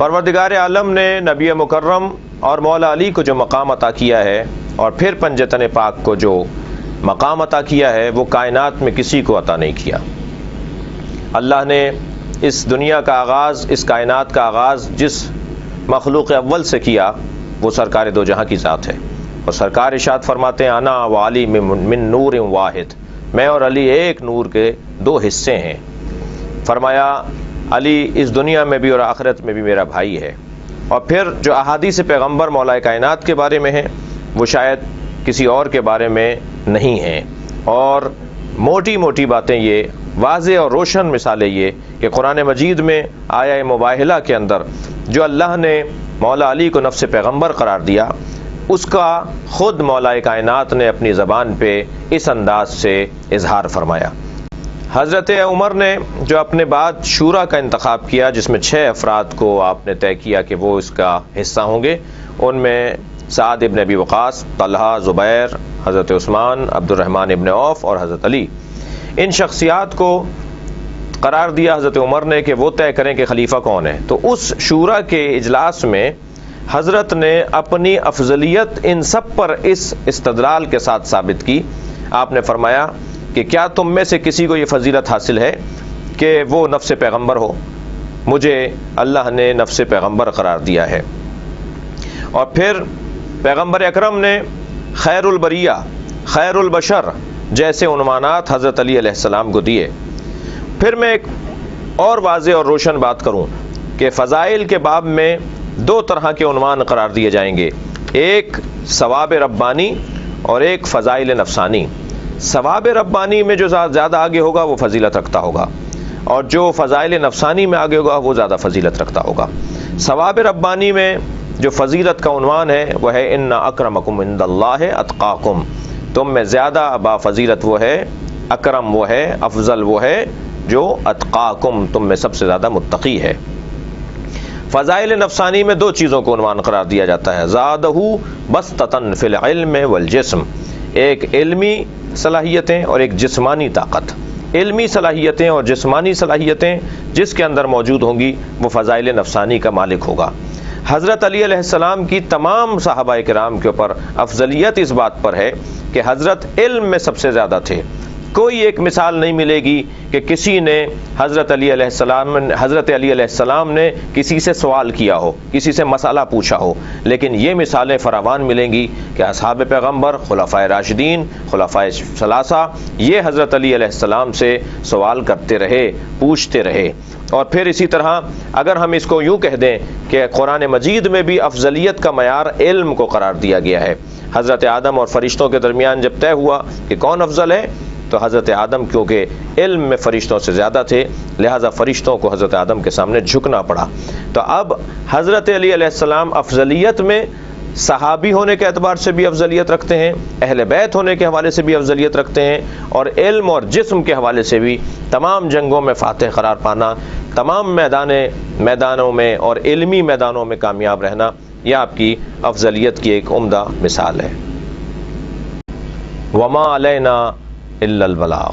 پروردگار عالم نے نبی مکرم اور مولا علی کو جو مقام عطا کیا ہے اور پھر پنجتن پاک کو جو مقام عطا کیا ہے وہ کائنات میں کسی کو عطا نہیں کیا۔ اللہ نے اس دنیا کا آغاز، اس کائنات کا آغاز جس مخلوق اول سے کیا وہ سرکار دو جہاں کی ذات ہے، اور سرکار ارشاد فرماتے ہیں انا و علی من نور واحد، میں اور علی ایک نور کے دو حصے ہیں۔ فرمایا علی اس دنیا میں بھی اور آخرت میں بھی میرا بھائی ہے۔ اور پھر جو احادیث پیغمبر مولا کائنات کے بارے میں ہیں وہ شاید کسی اور کے بارے میں نہیں ہیں، اور موٹی موٹی باتیں یہ، واضح اور روشن مثالیں یہ کہ قرآن مجید میں آیہ مباہلہ کے اندر جو اللہ نے مولا علی کو نفس پیغمبر قرار دیا اس کا خود مولا کائنات نے اپنی زبان پہ اس انداز سے اظہار فرمایا۔ حضرت عمر نے جو اپنے بعد شورا کا انتخاب کیا جس میں 6 افراد کو آپ نے طے کیا کہ وہ اس کا حصہ ہوں گے، ان میں سعد ابن ابی وقاص، طلحہ، زبیر، حضرت عثمان، عبد الرحمن ابن عوف اور حضرت علی، ان شخصیات کو قرار دیا حضرت عمر نے کہ وہ طے کریں کہ خلیفہ کون ہے۔ تو اس شورا کے اجلاس میں حضرت نے اپنی افضلیت ان سب پر اس استدلال کے ساتھ ثابت کی۔ آپ نے فرمایا کہ کیا تم میں سے کسی کو یہ فضیلت حاصل ہے کہ وہ نفس پیغمبر ہو؟ مجھے اللہ نے نفس پیغمبر قرار دیا ہے۔ اور پھر پیغمبر اکرم نے خیر البریہ، خیر البشر جیسے عنوانات حضرت علی علیہ السلام کو دیے۔ پھر میں ایک اور واضح اور روشن بات کروں کہ فضائل کے باب میں 2 طرح کے عنوان قرار دیے جائیں گے، ایک ثواب ربانی اور ایک فضائل نفسانی۔ ثواب ربانی میں جو زیادہ آگے ہوگا وہ فضیلت رکھتا ہوگا، اور جو فضائل نفسانی میں آگے ہوگا وہ زیادہ فضیلت رکھتا ہوگا۔ ثواب ربانی میں جو فضیلت کا عنوان ہے وہ ہے ان اکرمکم عند اللہ اتقاکم، تم میں زیادہ با فضیلت وہ ہے، اکرم وہ ہے، افضل وہ ہے جو اتقاکم، تم میں سب سے زیادہ متقی ہے۔ فضائل نفسانی میں 2 چیزوں کو عنوان قرار دیا جاتا ہے، زادہ بسطۃ فی العلم والجسم، ایک علمی صلاحیتیں اور ایک جسمانی طاقت۔ علمی صلاحیتیں اور جسمانی صلاحیتیں جس کے اندر موجود ہوں گی وہ فضائل نفسانی کا مالک ہوگا۔ حضرت علی علیہ السلام کی تمام صحابہ کرام کے اوپر افضلیت اس بات پر ہے کہ حضرت علم میں سب سے زیادہ تھے۔ کوئی ایک مثال نہیں ملے گی کہ کسی نے حضرت علی علیہ السلام نے کسی سے سوال کیا ہو، کسی سے مسئلہ پوچھا ہو، لیکن یہ مثالیں فراوان ملیں گی کہ اصحاب پیغمبر، خلفائے راشدین، خلفائے ثلاثہ، یہ حضرت علی علیہ السلام سے سوال کرتے رہے، پوچھتے رہے۔ اور پھر اسی طرح اگر ہم اس کو یوں کہہ دیں کہ قرآن مجید میں بھی افضلیت کا معیار علم کو قرار دیا گیا ہے۔ حضرت آدم اور فرشتوں کے درمیان جب طے ہوا کہ کون افضل ہے تو حضرت آدم کیونکہ علم میں فرشتوں سے زیادہ تھے لہذا فرشتوں کو حضرت آدم کے سامنے جھکنا پڑا۔ تو اب حضرت علی علیہ السلام افضلیت میں صحابی ہونے کے اعتبار سے بھی افضلیت رکھتے ہیں، اہل بیت ہونے کے حوالے سے بھی افضلیت رکھتے ہیں، اور علم اور جسم کے حوالے سے بھی تمام جنگوں میں فاتح قرار پانا، تمام میدانوں میں اور علمی میدانوں میں کامیاب رہنا، یہ آپ کی افضلیت کی ایک عمدہ مثال ہے۔ وما علینا الا البلاغ۔